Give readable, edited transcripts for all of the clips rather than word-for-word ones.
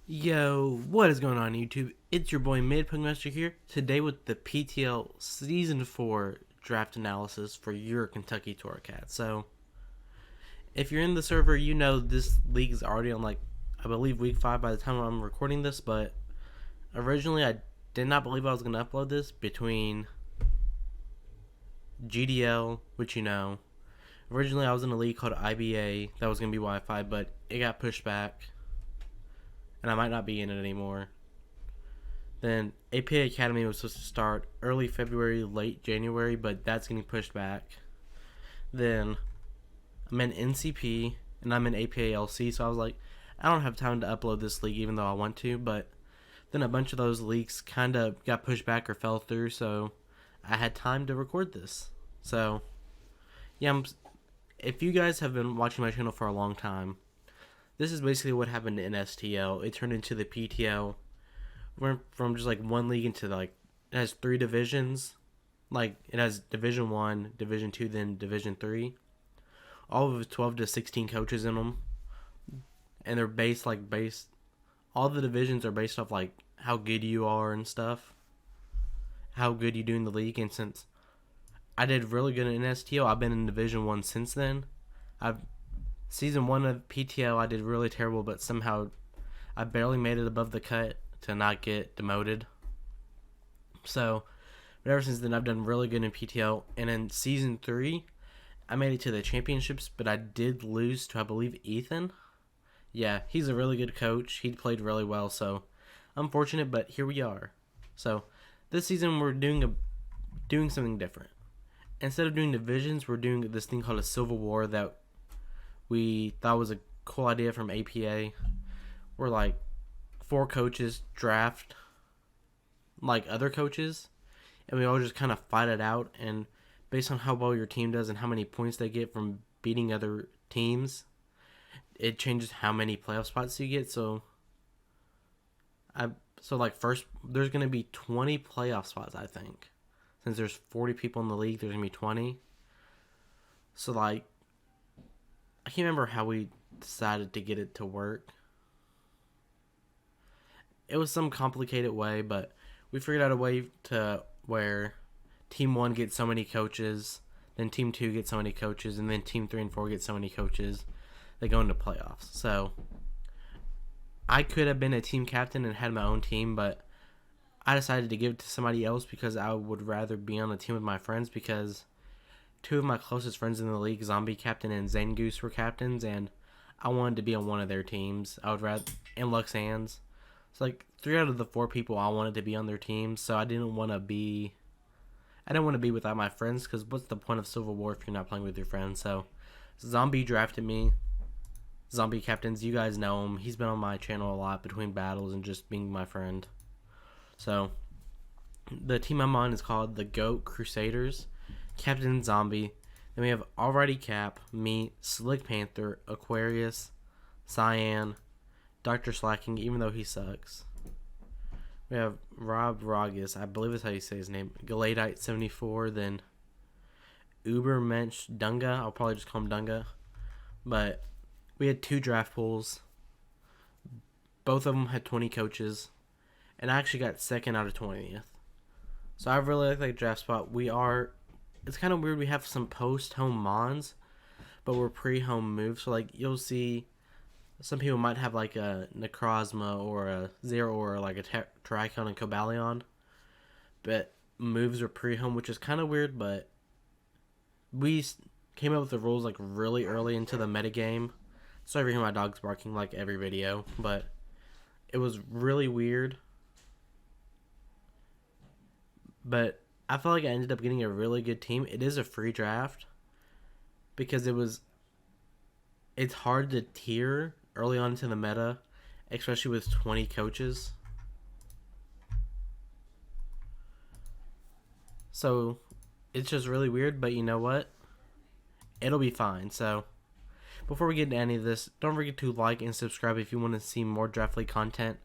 Yo, what is going on YouTube? It's your boy Midpugmaster here, today with the PTL Season 4 draft analysis for your Kentucky Torracats. So, if you're in the server, you know this league is already on I believe week 5 by the time I'm recording this, but originally I did not believe I was going to upload this between GDL, which you know. Originally I was in a league called IBA that was going to be Wi-Fi, but it got pushed back, and I might not be in it anymore. Then APA Academy was supposed to start early February, late January, but that's getting pushed back. Then I'm in NCP and I'm in APA LC, so I was like, I don't have time to upload this league even though I want to, but then a bunch of those leagues kind of got pushed back or fell through, so I had time to record this. So, yeah, if you guys have been watching my channel for a long time, this is basically what happened in STL. It turned into the PTL. Went from just one league into it has 3 divisions. It has Division 1, Division 2, then Division 3. All of 12 to 16 coaches in them. And they're based all the divisions are based off how good you are and stuff. How good you do in the league. And since I did really good in STL, I've been in Division 1 since then. Season 1 of PTL I did really terrible, but somehow I barely made it above the cut to not get demoted. So, but ever since then, I've done really good in PTL. And in Season 3, I made it to the championships, but I did lose to, I believe, Ethan. Yeah, he's a really good coach. He played really well, so unfortunate, but here we are. So, this season, we're doing something different. Instead of doing divisions, we're doing this thing called a Civil War that we thought was a cool idea from APA. We're 4 coaches draft other coaches, and we all just kind of fight it out, and based on how well your team does and how many points they get from beating other teams, it changes how many playoff spots you get. First there's going to be 20 playoff spots, I think. Since there's 40 people in the league, there's going to be 20. So I can't remember how we decided to get it to work. It was some complicated way, but we figured out a way to where Team 1 gets so many coaches, then Team 2 gets so many coaches, and then Team 3 and 4 get so many coaches. They go into playoffs. So, I could have been a team captain and had my own team, but I decided to give it to somebody else because I would rather be on a team with my friends, because 2 of my closest friends in the league, Zombie Captain and Zangoose, were captains, and I wanted to be on one of their teams. I would rather, and Lux Hands. So 3 out of the 4 people I wanted to be on their teams, so I didn't want to be without my friends, because what's the point of Civil War if you're not playing with your friends? So Zombie drafted me. Zombie Captains, you guys know him. He's been on my channel a lot between battles and just being my friend. So the team I'm on is called the GOAT Crusaders. Captain Zombie. Then we have Alrighty Cap, me, Slick Panther, Aquarius, Cyan, Dr. Slacking, even though he sucks. We have Rob Rogus, I believe that's how you say his name, Galadite 74, then Ubermensch Dunga, I'll probably just call him Dunga. But we had 2 draft pools. Both of them had 20 coaches, and I actually got second out of 20th. So I really like that draft spot. It's kind of weird, we have some post-home mons, but we're pre-home moves. So you'll see some people might have a Necrozma or a Zero or a Tricon and Cobalion, but moves are pre-home, which is kind of weird, but we came up with the rules really early into the metagame. So every hear my dog's barking every video, but it was really weird. But I felt like I ended up getting a really good team. It is a free draft because it's hard to tier early on into the meta, especially with 20 coaches. So it's just really weird, but you know what? It'll be fine. So before we get into any of this, don't forget to like and subscribe if you want to see more Draft League content.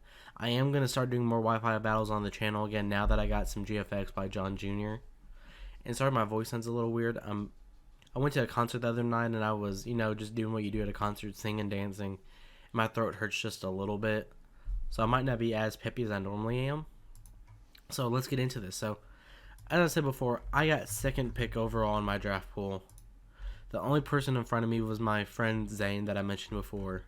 I am going to start doing more Wi-Fi battles on the channel again now that I got some GFX by John Jr. And sorry my voice sounds a little weird. I went to a concert the other night and I was, just doing what you do at a concert, singing, dancing. My throat hurts just a little bit. So I might not be as peppy as I normally am. So let's get into this. So as I said before, I got second pick overall in my draft pool. The only person in front of me was my friend Zane that I mentioned before.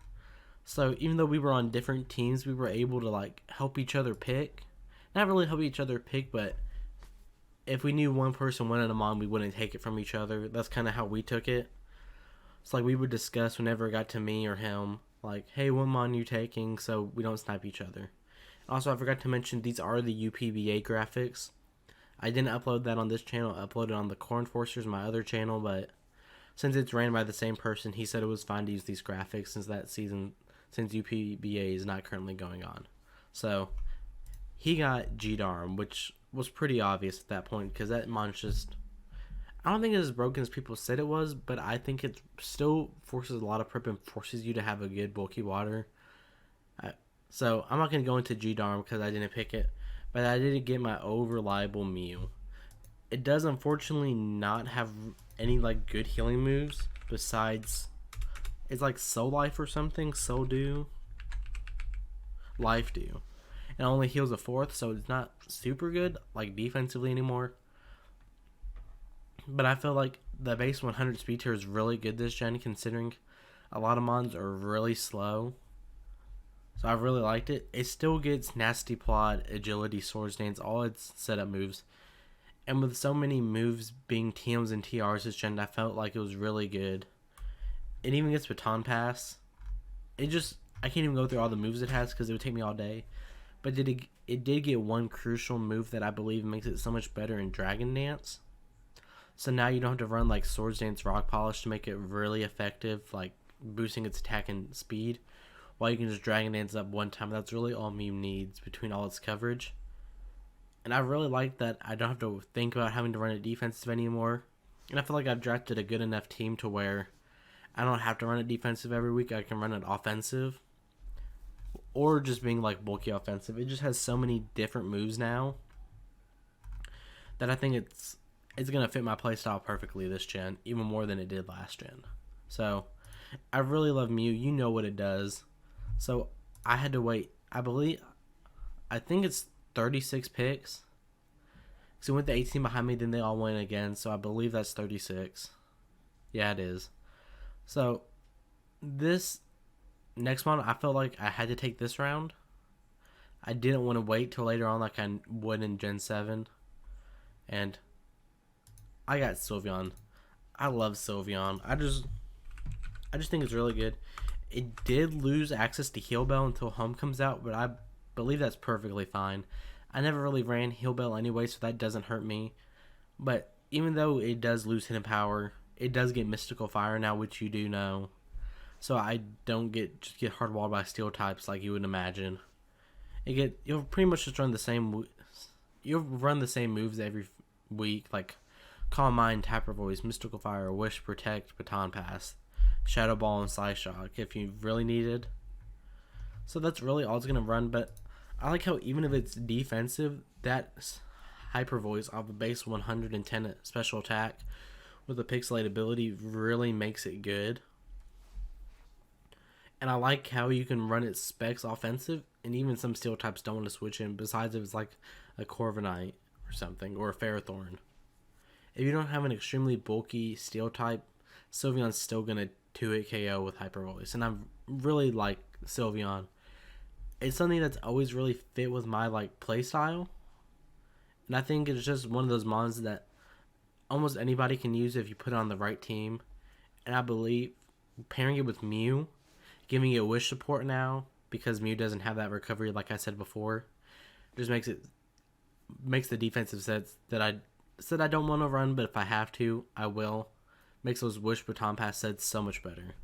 So even though we were on different teams, we were able to like help each other pick. Not really help each other pick, but if we knew one person wanted a mon, we wouldn't take it from each other. That's kind of how we took it. It's like we would discuss whenever it got to me or him, like, hey, what mon you taking, so we don't snipe each other. Also, I forgot to mention these are the UPBA graphics. I didn't upload that on this channel. I uploaded on the Corn Forcers, my other channel, but since it's ran by the same person, he said it was fine to use these graphics since UPBA is not currently going on. So he got G-Darm, which was pretty obvious at that point because that mon's just, I don't think it's as broken as people said it was, but I think it still forces a lot of prep and forces you to have a good bulky water. So I'm not going to go into G-Darm because I didn't pick it, but I did get my reliable Mew. It does unfortunately not have any like good healing moves besides, it's like Soul Life or something, Soul Dew, Life Dew. It only heals a fourth, so it's not super good like defensively anymore. But I feel like the base 100 speed tier is really good this gen, considering a lot of mons are really slow. So I really liked it. It still gets Nasty Plot, Agility, Swords Dance, all its setup moves. And with so many moves being TMs and TRs this gen, I felt like it was really good. It even gets Baton Pass. I can't even go through all the moves it has because it would take me all day. But it did get one crucial move that I believe makes it so much better in Dragon Dance. So now you don't have to run like Swords Dance Rock Polish to make it really effective, like boosting its attack and speed. While you can just Dragon Dance up one time. That's really all Mew needs between all its coverage. And I really like that I don't have to think about having to run it defensive anymore. And I feel like I've drafted a good enough team to where I don't have to run it defensive every week. I can run it offensive. Or just being like bulky offensive. It just has so many different moves now that I think it's going to fit my playstyle perfectly this gen, even more than it did last gen. So I really love Mew. You know what it does. So I had to wait. I think it's 36 picks. So went the 18 behind me, then they all went again. So I believe that's 36. Yeah, it is. So this next one, I felt like I had to take this round. I didn't want to wait till later on like I would in Gen 7. And I got Sylveon. I love Sylveon. I just think it's really good. It did lose access to Heal Bell until Home comes out, but I believe that's perfectly fine. I never really ran Heal Bell anyway, so that doesn't hurt me. But even though it does lose Hidden Power, it does get Mystical Fire now, which you do know. So I don't get hardwalled by Steel types like you would imagine. You'll pretty much just run the same. You'll run the same moves every week, like Calm Mind, Tapper Voice, Mystical Fire, Wish, Protect, Baton Pass, Shadow Ball, and Sly Shock if you really needed. So that's really all it's going to run, but I like how even if it's defensive, that Hyper Voice off a base 110 special attack with a pixelate ability really makes it good. And I like how you can run its specs offensive, and even some steel types don't want to switch in, besides if it's like a Corviknight or something, or a Ferrothorn. If you don't have an extremely bulky steel type, Sylveon's still going to 2-hit KO with Hyper Voice, and I really like Sylveon. It's something that's always really fit with my like playstyle, and I think it's just one of those mons that almost anybody can use if you put it on the right team. And I believe pairing it with Mew, giving it Wish support now because Mew doesn't have that recovery like I said before, just makes the defensive sets that I said I don't want to run, but if I have to, I will. Makes those Wish Baton Pass sets so much better.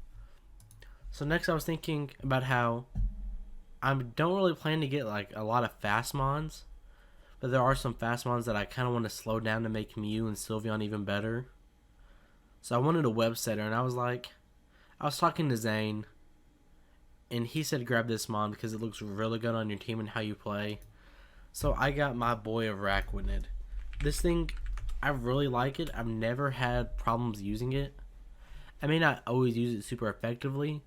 So next I was thinking about how I don't really plan to get like a lot of fast mons, but there are some fast mons that I kind of want to slow down to make Mew and Sylveon even better. So I wanted a web setter, and I was talking to Zane, and he said grab this mon because it looks really good on your team and how you play. So I got my boy Araquanid. This thing, I really like it. I've never had problems using it. I may not always use it super effectively,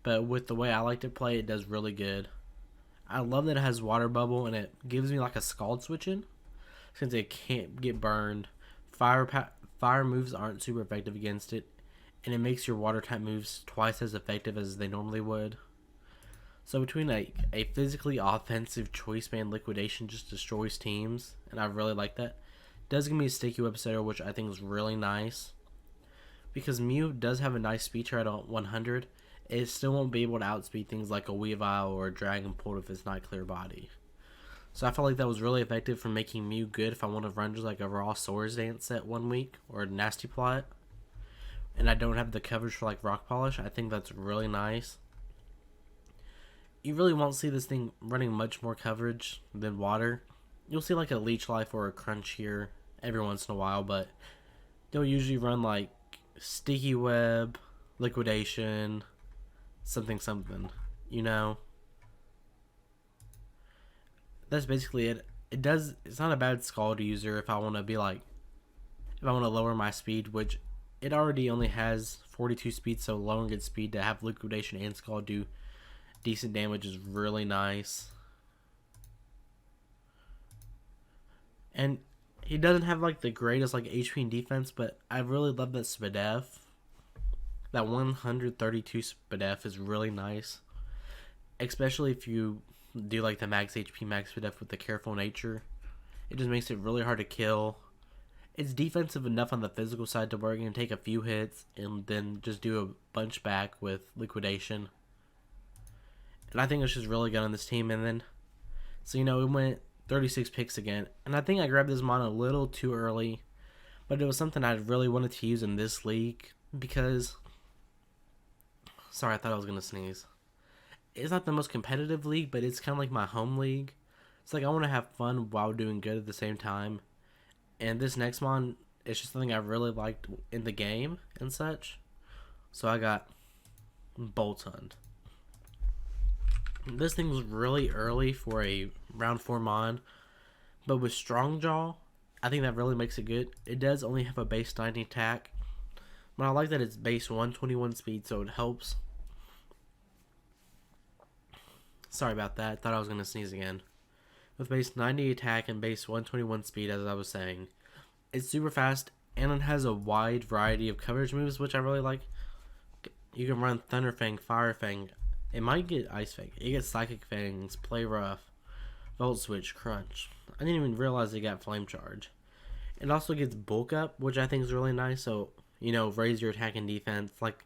but with the way I like to play, it does really good. I love that it has water bubble and it gives me like a scald switching since it can't get burned. Fire moves aren't super effective against it, and it makes your water type moves twice as effective as they normally would. So between a physically offensive choice band liquidation just destroys teams, and I really like that. Does give me a sticky web setter, which I think is really nice. Because Mew does have a nice speed trade at 100, it still won't be able to outspeed things like a Weavile or a Dragon Pult if it's not clear body. So I felt like that was really effective for making Mew good if I want to run just like a raw Swords Dance set 1 week or a Nasty Plot. And I don't have the coverage for like Rock Polish. I think that's really nice. You really won't see this thing running much more coverage than Water. You'll see like a Leech Life or a Crunch here every once in a while, but they'll usually run like Sticky Web, Liquidation, something, you know? That's basically it. It's not a bad Scald user if I want to be like, if I want to lower my speed, which it already only has 42 speed, so lowering its speed to have Liquidation and Scald do decent damage is really nice. And he doesn't have like the greatest like HP and defense, but I really love that Spadef. That 132 Spadef is really nice, especially if you do like the max HP max Spadef with the careful nature. It just makes it really hard to kill. It's defensive enough on the physical side to where you can take a few hits and then just do a bunch back with liquidation. And I think it's just really good on this team. And then, so it went 36 picks again. And I think I grabbed this mon a little too early, but it was something I really wanted to use in this league because, sorry, I thought I was going to sneeze. It's not the most competitive league, but it's kind of like my home league. It's like I want to have fun while doing good at the same time. And this next mon is just something I really liked in the game and such. So I got Boltund. This thing was really early for a round 4 mon, but with Strong Jaw, I think that really makes it good. It does only have a base 90 attack, but I like that it's base 121 speed, so it helps. Sorry about that. I thought I was going to sneeze again. With base 90 attack and base 121 speed, as I was saying, it's super fast, and it has a wide variety of coverage moves, which I really like. You can run Thunder Fang, Fire Fang. It might get Ice Fang. It gets Psychic Fangs, Play Rough, Volt Switch, Crunch. I didn't even realize it got Flame Charge. It also gets Bulk Up, which I think is really nice. So, raise your attack and defense. Like,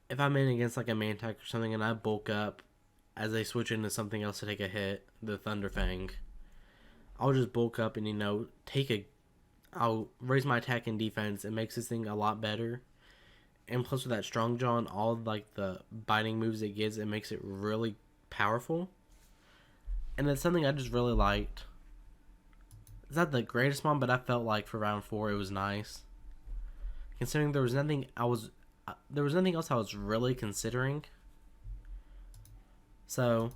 if I'm in against like a main attack or something and I bulk up as they switch into something else to take a hit, the Thunder Fang, I'll just bulk up and, I'll raise my attack and defense. It makes this thing a lot better. And plus with that Strong Jaw and all like the biting moves it gives, it makes it really powerful. And it's something I just really liked. It's not the greatest one, but I felt like for round 4 it was nice. Considering there was nothing else I was really considering. So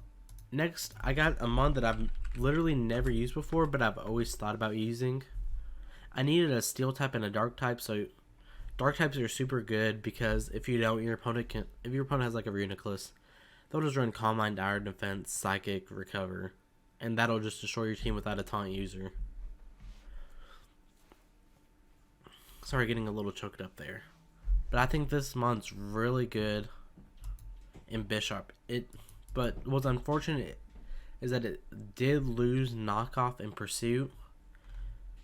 next I got a mon that I've literally never used before, but I've always thought about using. I needed a Steel type and a Dark type, so Dark types are super good because if you don't, if your opponent has like a Reuniclus, they'll just run Calm Mind, Dire Defense, Psychic, Recover, and that'll just destroy your team without a taunt user. Sorry, getting a little choked up there. But I think this mon's really good in Bishop. But what's unfortunate is that it did lose Knockoff in Pursuit,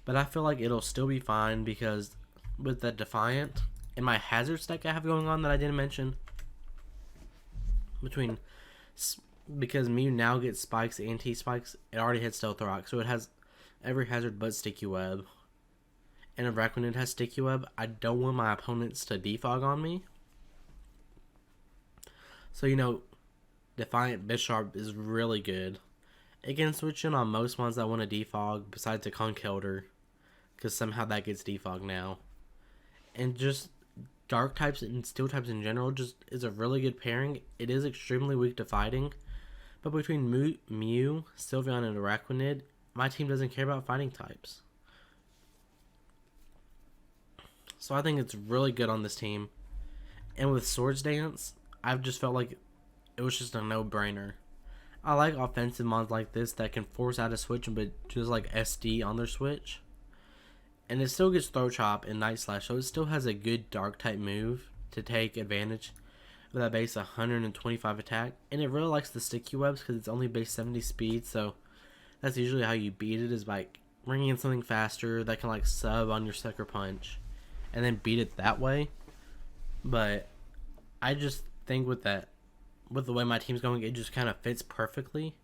but I feel like it'll still be fine because with the Defiant and my Hazard stack I have going on that I didn't mention, because Mew now gets spikes and T-spikes, it already had Stealth Rock, so it has every hazard but Sticky Web. And if Araquanid has Sticky Web, I don't want my opponents to defog on me. So, Defiant Bisharp is really good. It can switch in on most ones that want to defog besides a Conkeldurr, because somehow that gets defogged now. And just Dark types and Steel types in general just is a really good pairing. It is extremely weak to fighting, but between Mew, Sylveon, and Araquanid, my team doesn't care about fighting types. So I think it's really good on this team. And with Swords Dance, I've just felt like it was just a no-brainer. I like offensive mons like this that can force out a switch but just like SD on their switch. And it still gets Throw Chop and Night Slash, so it still has a good Dark type move to take advantage of that base 125 attack. And it really likes the sticky webs because it's only base 70 speed, so that's usually how you beat it, is by bringing in something faster that can like sub on your Sucker Punch and then beat it that way. But I just think with the way my team's going, it just kind of fits perfectly.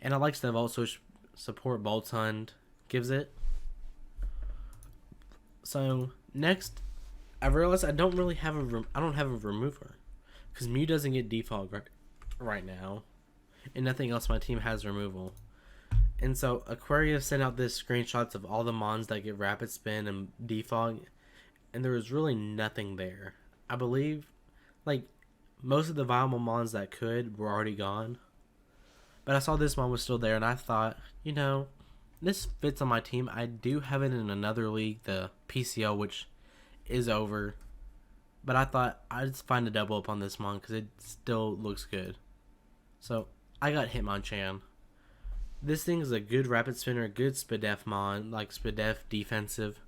And I like the Volt Switch support Boltund gives it. So next, I realized I don't have a remover because Mew doesn't get defog right now, and nothing else my team has removal. And so Aquarius sent out this screenshots of all the mons that get rapid spin and defog, and there was really nothing there. I believe like most of the viable mons that could were already gone, but I saw this mon was still there, and I thought, this fits on my team. I do have it in another league, the PCL, which is over, but I thought I'd find a double up on this mon because it still looks good. So I got Hitmonchan. This thing is a good rapid spinner, good Spadef mon, like Spadef defensive.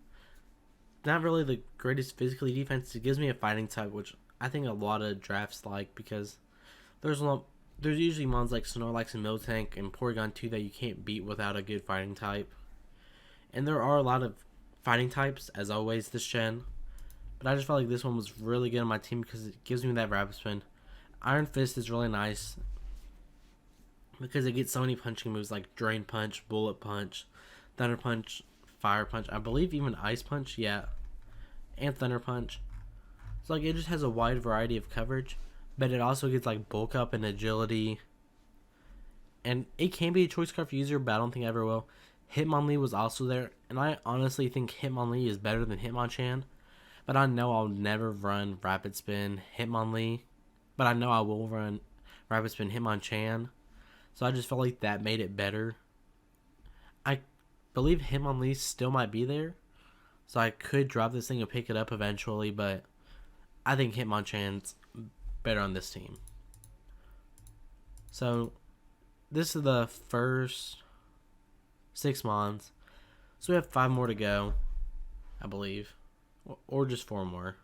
Not really the greatest physically defense. It gives me a fighting type, which I think a lot of drafts like, because there's usually mons like Snorlax and Miltank and Porygon 2 that you can't beat without a good fighting type. And there are a lot of fighting types, as always, this gen. But I just felt like this one was really good on my team because it gives me that rapid spin. Iron Fist is really nice because it gets so many punching moves like Drain Punch, Bullet Punch, Thunder Punch, Fire Punch. I believe even Ice Punch, yeah. And Thunder Punch. So like it just has a wide variety of coverage. But it also gets like bulk up and agility. And it can be a choice card for user, but I don't think I ever will. Hitmonlee was also there. And I honestly think Hitmonlee is better than Hitmonchan. But I know I'll never run Rapid Spin Hitmonlee. But I know I will run Rapid Spin Hitmonchan. So I just felt like that made it better. I believe Hitmonlee still might be there. So I could drop this thing and pick it up eventually. But I think Hitmonchan's better on this team. So this is the first 6 mons. So we have 5 more to go, I believe. Or just 4 more.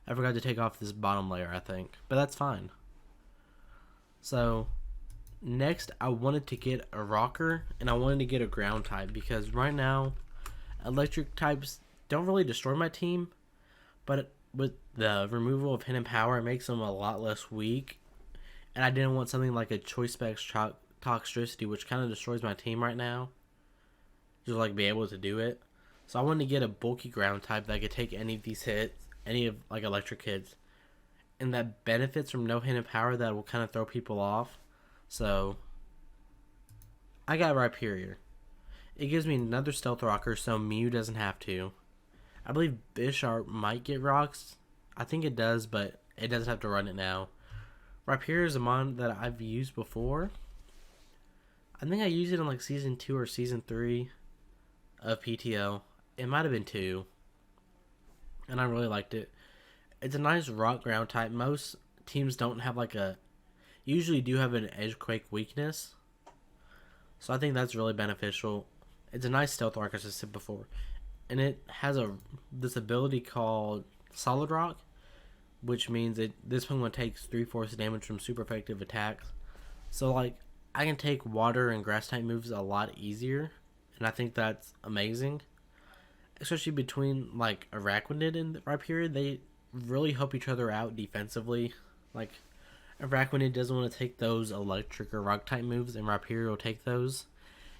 I forgot to take off this bottom layer, I think. But that's fine. So next I wanted to get a rocker and I wanted to get a ground type, because right now electric types don't really destroy my team, but with the removal of hidden power it makes them a lot less weak, and I didn't want something like a choice specs toxicity, which kind of destroys my team right now, just like be able to do it. So I wanted to get a bulky ground type that could take any of these hits, any of like electric hits, and that benefits from no hidden power that will kind of throw people off. So I got Rhyperior. It gives me another Stealth Rocker, so Mew doesn't have to. I believe Bisharp might get rocks. I think it does, but it doesn't have to run it now. Rhyperior is a mon that I've used before. I think I used it in like season 2 or season 3 of PTL. It might have been 2. And I really liked it. It's a nice rock ground type. Most teams don't have like usually do have an Edgequake weakness. So I think that's really beneficial. It's a nice Stealth Rock, as I said before. And it has this ability called Solid Rock, which means this one takes 3/4 damage from super effective attacks. So like I can take water and grass type moves a lot easier, and I think that's amazing. Especially between like Araquanid and Rhyperior, they really help each other out defensively. Like Araquanid doesn't want to take those electric or rock type moves, and Rhyperior will take those.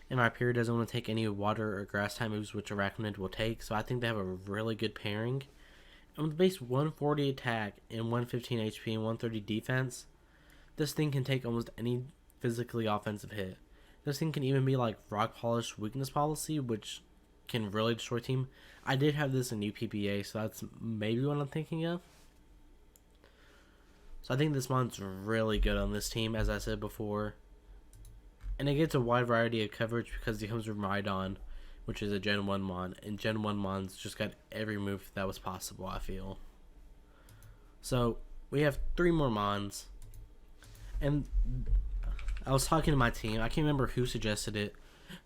And Rhyperior doesn't want to take any water or grass type moves, which Araquanid will take. So I think they have a really good pairing. And with base 140 attack and 115 HP and 130 defense, this thing can take almost any physically offensive hit. This thing can even be like Rock Polish Weakness Policy, which can really destroy team. I did have this in UPPA, so that's maybe what I'm thinking of. So I think this mon's really good on this team, as I said before. And it gets a wide variety of coverage because it comes with Rhydon, which is a Gen 1 mon. And Gen 1 mons just got every move that was possible, I feel. So we have 3 more mons. And I was talking to my team. I can't remember who suggested it,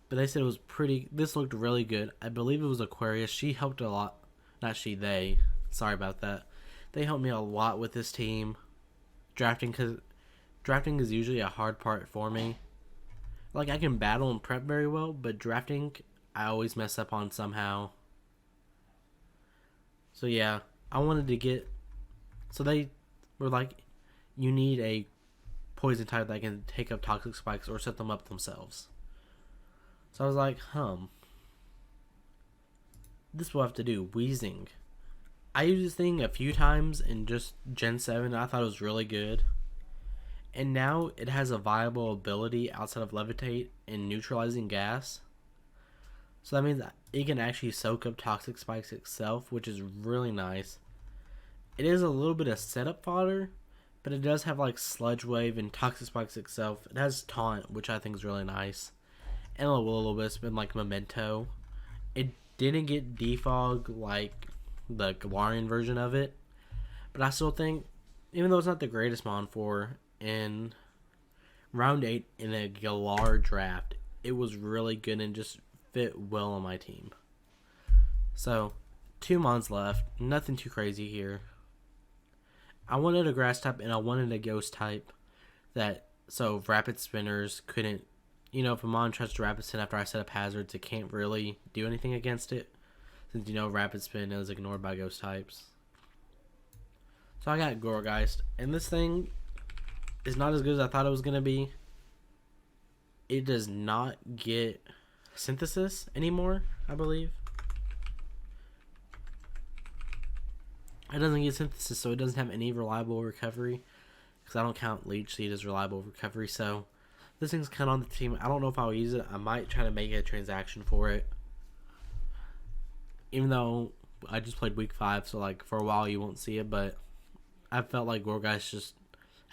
but they said it was pretty. This looked really good. I believe it was Aquarius. She helped a lot. Not she, they. Sorry about that. They helped me a lot with this team. Drafting, because drafting is usually a hard part for me. Like, I can battle and prep very well, but drafting, I always mess up on somehow. So, yeah. I wanted to get... So, they were like, you need a poison type that can take up toxic spikes or set them up themselves. So I was like, this will have to do. Wheezing. I used this thing a few times in just Gen 7. I thought it was really good. And now it has a viable ability outside of Levitate and neutralizing gas. So that means it can actually soak up toxic spikes itself, which is really nice. It is a little bit of setup fodder, but it does have like Sludge Wave and Toxic Spikes itself. It has Taunt, which I think is really nice. And a little bit spin like Memento. It didn't get defog like the Galarian version of it. But I still think, even though it's not the greatest Mon 4, in round 8 in a Galar draft, it was really good and just fit well on my team. So, 2 Mons left. Nothing too crazy here. I wanted a grass type and I wanted a ghost type that, so rapid spinners couldn't, if a mon tries to rapid spin after I set up hazards, it can't really do anything against it, since rapid spin is ignored by ghost types. So I got Gorgeist, and this thing is not as good as I thought it was going to be. It does not get synthesis anymore, I believe. It doesn't get synthesis, so it doesn't have any reliable recovery. Because I don't count Leech Seed as reliable recovery, so this thing's kind of on the team. I don't know if I'll use it. I might try to make a transaction for it. Even though I just played week 5, so like for a while you won't see it, but I felt like Gorgeist just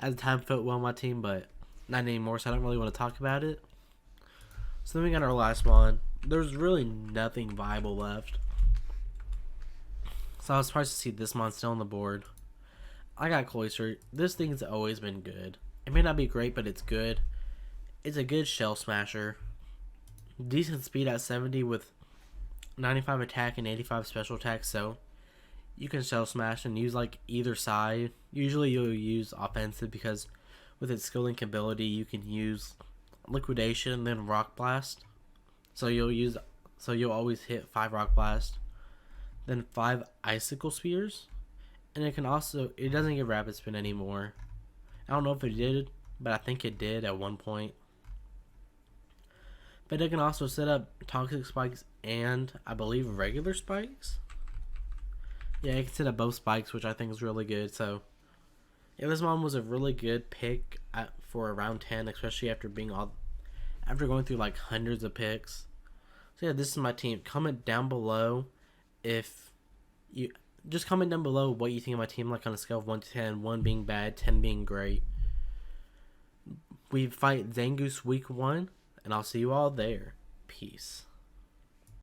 at the time fit well on my team, but not anymore, so I don't really want to talk about it. So then we got our last one. There's really nothing viable left. So I was surprised to see this mon still on the board. I got Cloyster. This thing's always been good. It may not be great, but it's good. It's a good shell smasher. Decent speed at 70 with 95 attack and 85 special attack, so you can shell smash and use like either side. Usually you'll use offensive because with its skill link ability you can use liquidation and then rock blast. So you'll always hit 5 rock blast, then 5 icicle spears, and it doesn't get rapid spin anymore. I don't know if it did, but I think it did at one point. But it can also set up toxic spikes and I believe regular spikes. Yeah, it can set up both spikes, which I think is really good. So yeah, this mon was a really good pick for around 10, especially after going through like hundreds of picks. So yeah, this is my team. Comment down below comment down below what you think of my team, like on a scale of 1 to 10, 1 being bad, 10 being great. We fight Zangoose week 1, and I'll see you all there. Peace.